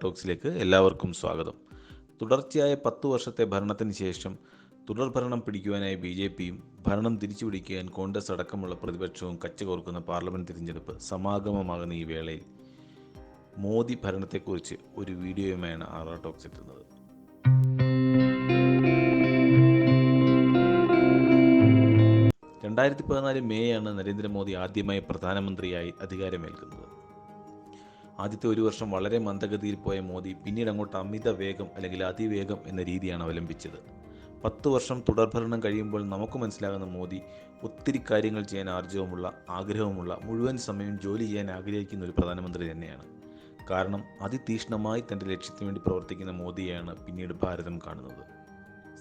ടോക്സിലേക്ക് എല്ലാവർക്കും സ്വാഗതം. തുടർച്ചയായ 10 വർഷത്തെ ഭരണത്തിന് ശേഷം തുടർഭരണം പിടിക്കുവാനായി BJPയും ഭരണം തിരിച്ചുപിടിക്കാൻ കോൺഗ്രസ് അടക്കമുള്ള പ്രതിപക്ഷവും കച്ചകോർക്കുന്ന പാർലമെന്റ് തിരഞ്ഞെടുപ്പ് സമാഗമമാകുന്ന ഈ വേളയിൽ മോദി ഭരണത്തെക്കുറിച്ച് ഒരു വീഡിയോയുമായാണ് ടോക്സ് എത്തുന്നത്. 2014 മേയാണ് നരേന്ദ്രമോദി ആദ്യമായി പ്രധാനമന്ത്രിയായി അധികാരമേൽക്കുന്നത്. ആദ്യത്തെ ഒരു വർഷം വളരെ മന്ദഗതിയിൽ പോയ മോദി പിന്നീട് അങ്ങോട്ട് അമിത വേഗം അല്ലെങ്കിൽ അതിവേഗം എന്ന രീതിയാണ് അവലംബിച്ചത്. 10 വർഷം തുടർഭരണം കഴിയുമ്പോൾ നമുക്ക് മനസ്സിലാകുന്ന മോദി ഒത്തിരി കാര്യങ്ങൾ ചെയ്യാൻ ആർജവമുള്ള, ആഗ്രഹമുള്ള, മുഴുവൻ സമയം ജോലി ചെയ്യാൻ ആഗ്രഹിക്കുന്ന ഒരു പ്രധാനമന്ത്രി തന്നെയാണ്. കാരണം അതിതീക്ഷ്ണമായി തൻ്റെ ലക്ഷ്യത്തിനു വേണ്ടി പ്രവർത്തിക്കുന്ന മോദിയെയാണ് പിന്നീട് ഭാരതം കാണുന്നത്.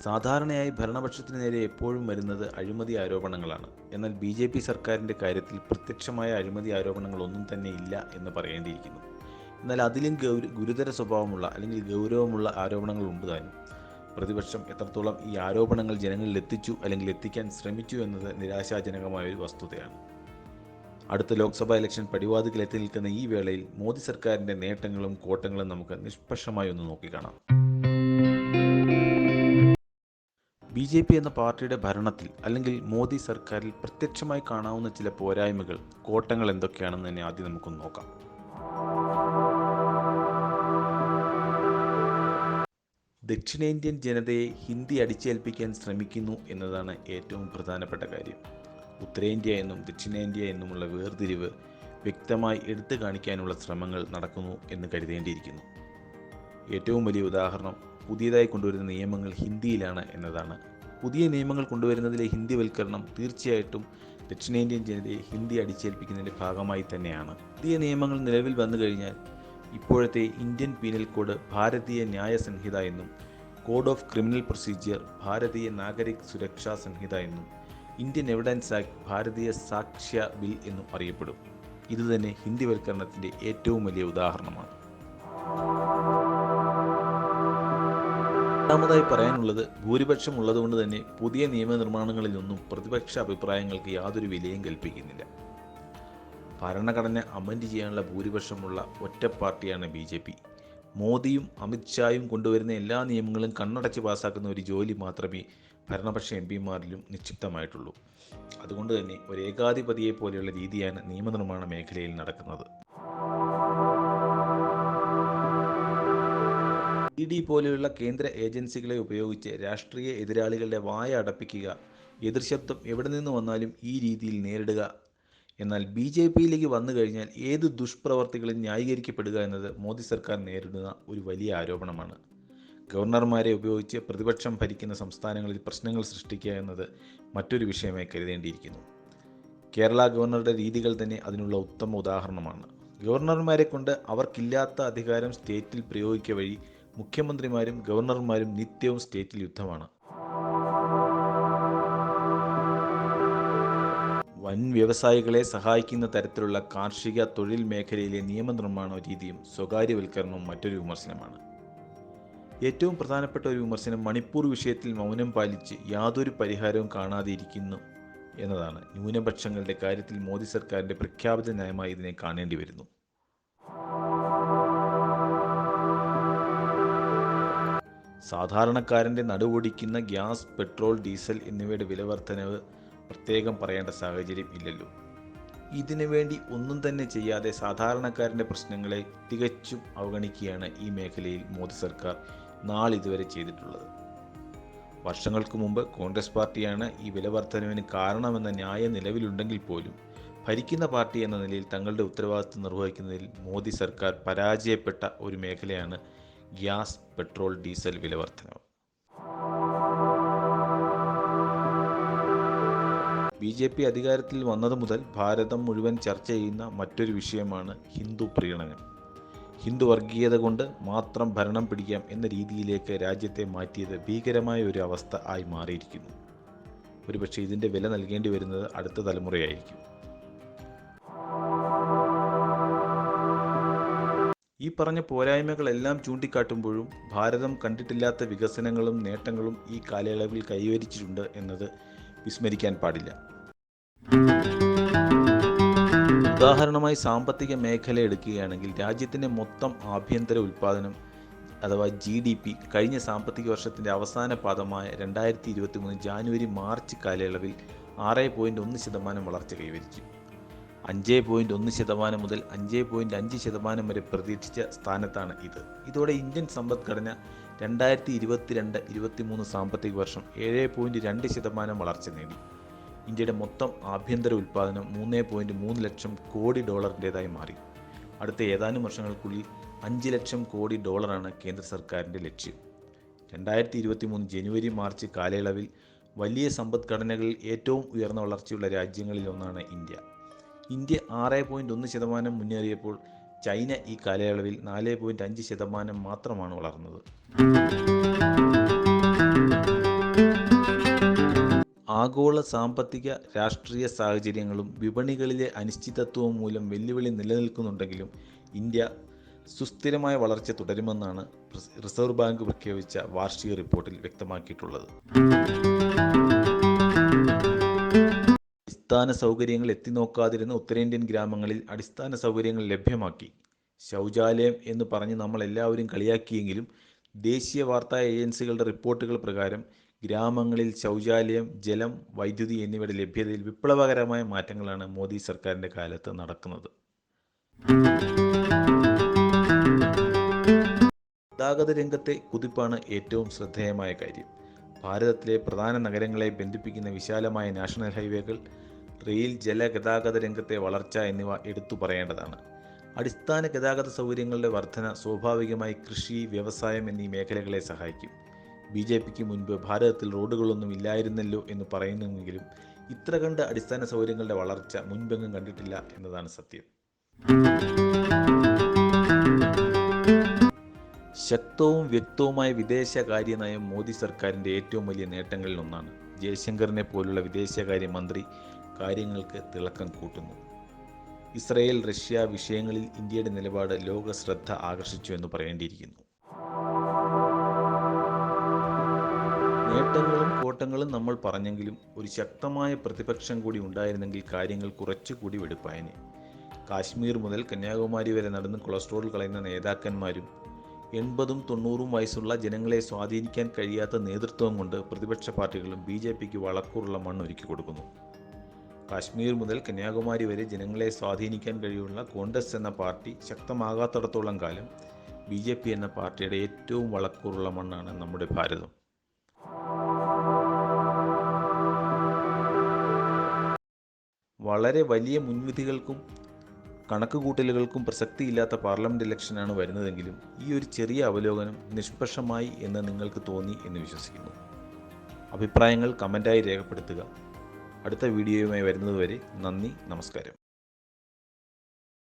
സാധാരണയായി ഭരണപക്ഷത്തിന് നേരെ എപ്പോഴും വരുന്നത് അഴിമതി ആരോപണങ്ങളാണ്. എന്നാൽ BJP സർക്കാരിൻ്റെ കാര്യത്തിൽ പ്രത്യക്ഷമായ അഴിമതി ആരോപണങ്ങളൊന്നും തന്നെ ഇല്ല എന്ന് പറയേണ്ടിയിരിക്കുന്നു. എന്നാൽ അതിലും ഗുരുതര സ്വഭാവമുള്ള അല്ലെങ്കിൽ ഗൗരവമുള്ള ആരോപണങ്ങൾ ഉണ്ട് താനും. പ്രതിപക്ഷം എത്രത്തോളം ഈ ആരോപണങ്ങൾ ജനങ്ങളിൽ എത്തിച്ചു അല്ലെങ്കിൽ എത്തിക്കാൻ ശ്രമിച്ചു എന്നത് നിരാശാജനകമായ ഒരു വസ്തുതയാണ്. അടുത്ത ലോക്സഭാ ഇലക്ഷൻ പടിവാതിക്കൽ എത്തി നിൽക്കുന്ന ഈ വേളയിൽ മോദി സർക്കാരിൻ്റെ നേട്ടങ്ങളും കോട്ടങ്ങളും നമുക്ക് നിഷ്പക്ഷമായി ഒന്ന് നോക്കിക്കാണാം. BJP എന്ന പാർട്ടിയുടെ ഭരണത്തിൽ അല്ലെങ്കിൽ മോദി സർക്കാരിൽ പ്രത്യക്ഷമായി കാണാവുന്ന ചില പോരായ്മകൾ, കോട്ടങ്ങൾ എന്തൊക്കെയാണെന്ന് തന്നെ ആദ്യം നമുക്കൊന്ന് നോക്കാം. ദക്ഷിണേന്ത്യൻ ജനതയെ ഹിന്ദി അടിച്ചേൽപ്പിക്കാൻ ശ്രമിക്കുന്നു എന്നതാണ് ഏറ്റവും പ്രധാനപ്പെട്ട കാര്യം. ഉത്തരേന്ത്യ എന്നും ദക്ഷിണേന്ത്യ എന്നുമുള്ള വേർതിരിവ് വ്യക്തമായി എടുത്തു കാണിക്കാനുള്ള ശ്രമങ്ങൾ നടക്കുന്നു എന്ന് കരുതേണ്ടിയിരിക്കുന്നു. ഏറ്റവും വലിയ ഉദാഹരണം പുതിയതായി കൊണ്ടുവരുന്ന നിയമങ്ങൾ ഹിന്ദിയിലാണ് എന്നതാണ്. പുതിയ നിയമങ്ങൾ കൊണ്ടുവരുന്നതിലെ ഹിന്ദിവൽക്കരണം തീർച്ചയായിട്ടും ദക്ഷിണേന്ത്യൻ ജനതയെ ഹിന്ദി അടിച്ചേൽപ്പിക്കുന്നതിൻ്റെ ഭാഗമായി തന്നെയാണ്. പുതിയ നിയമങ്ങൾ നിലവിൽ വന്നു കഴിഞ്ഞാൽ ഇപ്പോഴത്തെ ഇന്ത്യൻ പീനൽ കോഡ് ഭാരതീയ ന്യായ സംഹിത എന്നും, കോഡ് ഓഫ് ക്രിമിനൽ പ്രൊസീജിയർ ഭാരതീയ നാഗരിക് സുരക്ഷാ സംഹിത എന്നും, ഇന്ത്യൻ എവിഡൻസ് ആക്ട് ഭാരതീയ സാക്ഷ്യ ബിൽ എന്നും അറിയപ്പെടും. ഇതുതന്നെ ഹിന്ദിവൽക്കരണത്തിൻ്റെ ഏറ്റവും വലിയ ഉദാഹരണമാണ്. രണ്ടാമതായി പറയാനുള്ളത്, ഭൂരിപക്ഷം ഉള്ളതുകൊണ്ട് തന്നെ പുതിയ നിയമനിർമ്മാണങ്ങളിലൊന്നും പ്രതിപക്ഷ അഭിപ്രായങ്ങൾക്ക് യാതൊരു വിലയും കൽപ്പിക്കുന്നില്ല. ഭരണഘടന അമെൻഡ് ചെയ്യാനുള്ള ഭൂരിപക്ഷമുള്ള ഒറ്റ പാർട്ടിയാണ് BJP. മോദിയും അമിത്ഷായും കൊണ്ടുവരുന്ന എല്ലാ നിയമങ്ങളും കണ്ണടച്ച് പാസ്സാക്കുന്ന ഒരു ജോലി മാത്രമേ ഭരണപക്ഷ MPമാരിലും നിക്ഷിപ്തമായിട്ടുള്ളൂ. അതുകൊണ്ട് തന്നെ ഒരു ഏകാധിപതിയെ പോലെയുള്ള രീതിയാണ് നിയമനിർമ്മാണ മേഖലയിൽ നടക്കുന്നത്. ED പോലെയുള്ള കേന്ദ്ര ഏജൻസികളെ ഉപയോഗിച്ച് രാഷ്ട്രീയ എതിരാളികളുടെ വായ അടപ്പിക്കുക, എതിർശബ്ദം എവിടെ നിന്ന് വന്നാലും ഈ രീതിയിൽ നേരിടുക. എന്നാൽ BJPയിലേക്ക് വന്നു കഴിഞ്ഞാൽ ഏത് ദുഷ്പ്രവർത്തികളും ന്യായീകരിക്കപ്പെടുക എന്നത് മോദി സർക്കാർ നേരിടുന്ന ഒരു വലിയ ആരോപണമാണ്. ഗവർണർമാരെ ഉപയോഗിച്ച് പ്രതിപക്ഷം ഭരിക്കുന്ന സംസ്ഥാനങ്ങളിൽ പ്രശ്നങ്ങൾ സൃഷ്ടിക്കുക എന്നത് മറ്റൊരു വിഷയമായി കരുതേണ്ടിയിരിക്കുന്നു. കേരള ഗവർണറുടെ രീതികൾ തന്നെ അതിനുള്ള ഉത്തമ ഉദാഹരണമാണ്. ഗവർണർമാരെ കൊണ്ട് അവർക്കില്ലാത്ത അധികാരം സ്റ്റേറ്റിൽ പ്രയോഗിക്കുക വഴി മുഖ്യമന്ത്രിമാരും ഗവർണർമാരും നിത്യവും സ്റ്റേറ്റിൽ യുദ്ധമാണ്. വൻ വ്യവസായികളെ സഹായിക്കുന്ന തരത്തിലുള്ള കാർഷിക തൊഴിൽ മേഖലയിലെ നിയമനിർമ്മാണ രീതിയും സ്വകാര്യവൽക്കരണവും മറ്റൊരു വിമർശനമാണ്. ഏറ്റവും പ്രധാനപ്പെട്ട ഒരു വിമർശനം മണിപ്പൂർ വിഷയത്തിൽ മൗനം പാലിച്ച് യാതൊരു പരിഹാരവും കാണാതെ ഇരിക്കുന്നു എന്നതാണ്. ന്യൂനപക്ഷങ്ങളുടെ കാര്യത്തിൽ മോദി സർക്കാരിൻ്റെ പ്രഖ്യാപിത നയമായി ഇതിനെ കാണേണ്ടി വരുന്നു. സാധാരണക്കാരൻ്റെ നടുവൊടിക്കുന്ന ഗ്യാസ്, പെട്രോൾ, ഡീസൽ എന്നിവയുടെ വില വർധനവ് പ്രത്യേകം പറയേണ്ട സാഹചര്യം ഇല്ലല്ലോ. ഇതിനു വേണ്ടി ഒന്നും തന്നെ ചെയ്യാതെ സാധാരണക്കാരൻ്റെ പ്രശ്നങ്ങളെ തികച്ചും അവഗണിക്കുകയാണ് ഈ മേഖലയിൽ മോദി സർക്കാർ നാളിതുവരെ ചെയ്തിട്ടുള്ളത്. വർഷങ്ങൾക്ക് മുമ്പ് കോൺഗ്രസ് പാർട്ടിയാണ് ഈ വില വർധനവിന് കാരണമെന്ന ന്യായം നിലവിലുണ്ടെങ്കിൽ പോലും ഭരിക്കുന്ന പാർട്ടി എന്ന നിലയിൽ തങ്ങളുടെ ഉത്തരവാദിത്വം നിർവഹിക്കുന്നതിൽ മോദി സർക്കാർ പരാജയപ്പെട്ട ഒരു മേഖലയാണ് ഗ്യാസ്, പെട്രോൾ, ഡീസൽ വില വർധനവ്. BJP അധികാരത്തിൽ വന്നത് മുതൽ ഭാരതം മുഴുവൻ ചർച്ച ചെയ്യുന്ന മറ്റൊരു വിഷയമാണ് ഹിന്ദു പ്രീണനം. ഹിന്ദു വർഗീയത കൊണ്ട് മാത്രം ഭരണം പിടിക്കാം എന്ന രീതിയിലേക്ക് രാജ്യത്തെ മാറ്റിയത് ഭീകരമായ ഒരു അവസ്ഥ ആയി മാറിയിരിക്കുന്നു. ഒരുപക്ഷെ ഇതിൻ്റെ വില നൽകേണ്ടി വരുന്നത് അടുത്ത തലമുറയായിരിക്കും. ഈ പറഞ്ഞ പോരായ്മകളെല്ലാം ചൂണ്ടിക്കാട്ടുമ്പോഴും ഭാരതം കണ്ടിട്ടില്ലാത്ത വികസനങ്ങളും നേട്ടങ്ങളും ഈ കാലയളവിൽ കൈവരിച്ചിട്ടുണ്ട് എന്നത് വിസ്മരിക്കാൻ പാടില്ല. ഉദാഹരണമായി സാമ്പത്തിക മേഖല എടുക്കുകയാണെങ്കിൽ രാജ്യത്തിൻ്റെ മൊത്തം ആഭ്യന്തര ഉൽപ്പാദനം അഥവാ GDP കഴിഞ്ഞ സാമ്പത്തിക വർഷത്തിൻ്റെ അവസാന പാദമായ 2023 ജാനുവരി മാർച്ച് കാലയളവിൽ 6.1% വളർച്ച കൈവരിച്ചു. 5.1% മുതൽ 5.5% വരെ പ്രതീക്ഷിച്ച സ്ഥാനത്താണ് ഇത്. ഇതോടെ ഇന്ത്യൻ സമ്പദ്ഘടന 2022-23 സാമ്പത്തിക വർഷം 7.2% വളർച്ച നേടി. ഇന്ത്യയുടെ മൊത്തം ആഭ്യന്തര ഉൽപ്പാദനം 3.3 ലക്ഷം കോടി ഡോളറിൻ്റേതായി മാറി. അടുത്ത ഏതാനും വർഷങ്ങൾക്കുള്ളിൽ 5 ലക്ഷം കോടി ഡോളറാണ് കേന്ദ്ര സർക്കാരിൻ്റെ ലക്ഷ്യം. 2023 ജനുവരി മാർച്ച് കാലയളവിൽ വലിയ സമ്പദ്ഘടനകളിൽ ഏറ്റവും ഉയർന്ന വളർച്ചയുള്ള രാജ്യങ്ങളിലൊന്നാണ് ഇന്ത്യ. ഇന്ത്യ 6.1% മുന്നേറിയപ്പോൾ ചൈന ഈ കാലയളവിൽ 4.5% മാത്രമാണ് വളർന്നത്. ആഗോള സാമ്പത്തിക രാഷ്ട്രീയ സാഹചര്യങ്ങളും വിപണികളിലെ അനിശ്ചിതത്വവും മൂലം വെല്ലുവിളി നിലനിൽക്കുന്നുണ്ടെങ്കിലും ഇന്ത്യ സുസ്ഥിരമായ വളർച്ച തുടരുമെന്നാണ് റിസർവ് ബാങ്ക് പ്രഖ്യാപിച്ച വാർഷിക റിപ്പോർട്ടിൽ വ്യക്തമാക്കിയിട്ടുള്ളത്. അടിസ്ഥാന സൗകര്യങ്ങൾ എത്തിനോക്കാതിരുന്ന ഉത്തരേന്ത്യൻ ഗ്രാമങ്ങളിൽ അടിസ്ഥാന സൗകര്യങ്ങൾ ലഭ്യമാക്കി. ശൗചാലയം എന്ന് പറഞ്ഞ് നമ്മൾ എല്ലാവരും കളിയാക്കിയെങ്കിലും ദേശീയ വാർത്താ ഏജൻസികളുടെ റിപ്പോർട്ടുകൾ പ്രകാരം ഗ്രാമങ്ങളിൽ ശൗചാലയം, ജലം, വൈദ്യുതി എന്നിവയുടെ ലഭ്യതയിൽ വിപ്ലവകരമായ മാറ്റങ്ങളാണ് മോദി സർക്കാരിൻ്റെ കാലത്ത് നടക്കുന്നത്. ഗതാഗത രംഗത്തെ കുതിപ്പാണ് ഏറ്റവും ശ്രദ്ധേയമായ കാര്യം. ഭാരതത്തിലെ പ്രധാന നഗരങ്ങളെ ബന്ധിപ്പിക്കുന്ന വിശാലമായ നാഷണൽ ഹൈവേകൾ, റെയിൽ, ജല ഗതാഗത രംഗത്തെ വളർച്ച എന്നിവ എടുത്തു പറയേണ്ടതാണ്. അടിസ്ഥാന ഗതാഗത സൗകര്യങ്ങളുടെ വർധന സ്വാഭാവികമായി കൃഷി, വ്യവസായം എന്നീ മേഖലകളെ സഹായിക്കും. BJPക്ക് മുൻപ് ഭാരതത്തിൽ റോഡുകളൊന്നും ഇല്ലായിരുന്നല്ലോ എന്ന് പറയുന്നുവെങ്കിലും ഇത്ര കണ്ട് അടിസ്ഥാന സൗകര്യങ്ങളുടെ വളർച്ച മുൻപെങ്ങും കണ്ടിട്ടില്ല എന്നതാണ് സത്യം. ശക്തവും വ്യക്തവുമായ വിദേശകാര്യ നയം മോദി സർക്കാരിൻ്റെ ഏറ്റവും വലിയ നേട്ടങ്ങളിൽ ഒന്നാണ്. ജയശങ്കറിനെ പോലുള്ള വിദേശകാര്യ മന്ത്രി കാര്യങ്ങൾക്ക് തിളക്കം കൂട്ടുന്നു. ഇസ്രയേൽ, റഷ്യ വിഷയങ്ങളിൽ ഇന്ത്യയുടെ നിലപാട് ലോക ശ്രദ്ധ ആകർഷിച്ചു എന്ന് പറയേണ്ടിയിരിക്കുന്നു. നേട്ടങ്ങളും കോട്ടങ്ങളും നമ്മൾ പറഞ്ഞെങ്കിലും ഒരു ശക്തമായ പ്രതിപക്ഷം കൂടി ഉണ്ടായിരുന്നെങ്കിൽ കാര്യങ്ങൾ കുറച്ചുകൂടി വെടുപ്പായനെ. കാശ്മീർ മുതൽ കന്യാകുമാരി വരെ നടന്ന് കൊളസ്ട്രോൾ കളയുന്ന നേതാക്കന്മാരും 80-90 വയസ്സുള്ള ജനങ്ങളെ സ്വാധീനിക്കാൻ കഴിയാത്ത നേതൃത്വം കൊണ്ട് പ്രതിപക്ഷ പാർട്ടികളും BJPക്ക് വളക്കൂറുള്ള മണ്ണൊരുക്കി കൊടുക്കുന്നു. കാശ്മീർ മുതൽ കന്യാകുമാരി വരെ ജനങ്ങളെ സ്വാധീനിക്കാൻ കഴിയുള്ള കോൺഗ്രസ് എന്ന പാർട്ടി ശക്തമാകാത്തിടത്തോളം കാലം BJP എന്ന പാർട്ടിയുടെ ഏറ്റവും വളക്കൂറുള്ള മണ്ണാണ് നമ്മുടെ ഭാരതം. വളരെ വലിയ മുൻവിധികൾക്കും കണക്കുകൂട്ടലുകൾക്കും പ്രസക്തിയില്ലാത്ത പാർലമെൻറ്റ് ഇലക്ഷനാണ് വരുന്നതെങ്കിലും ഈ ഒരു ചെറിയ അവലോകനം നിഷ്പക്ഷമായി എന്ന് നിങ്ങൾക്ക് തോന്നി എന്ന് വിശ്വസിക്കുന്നു. അഭിപ്രായങ്ങൾ കമൻറ്റായി രേഖപ്പെടുത്തുക. അടുത്ത വീഡിയോയുമായി വരുന്നതുവരെ നന്ദി, നമസ്കാരം.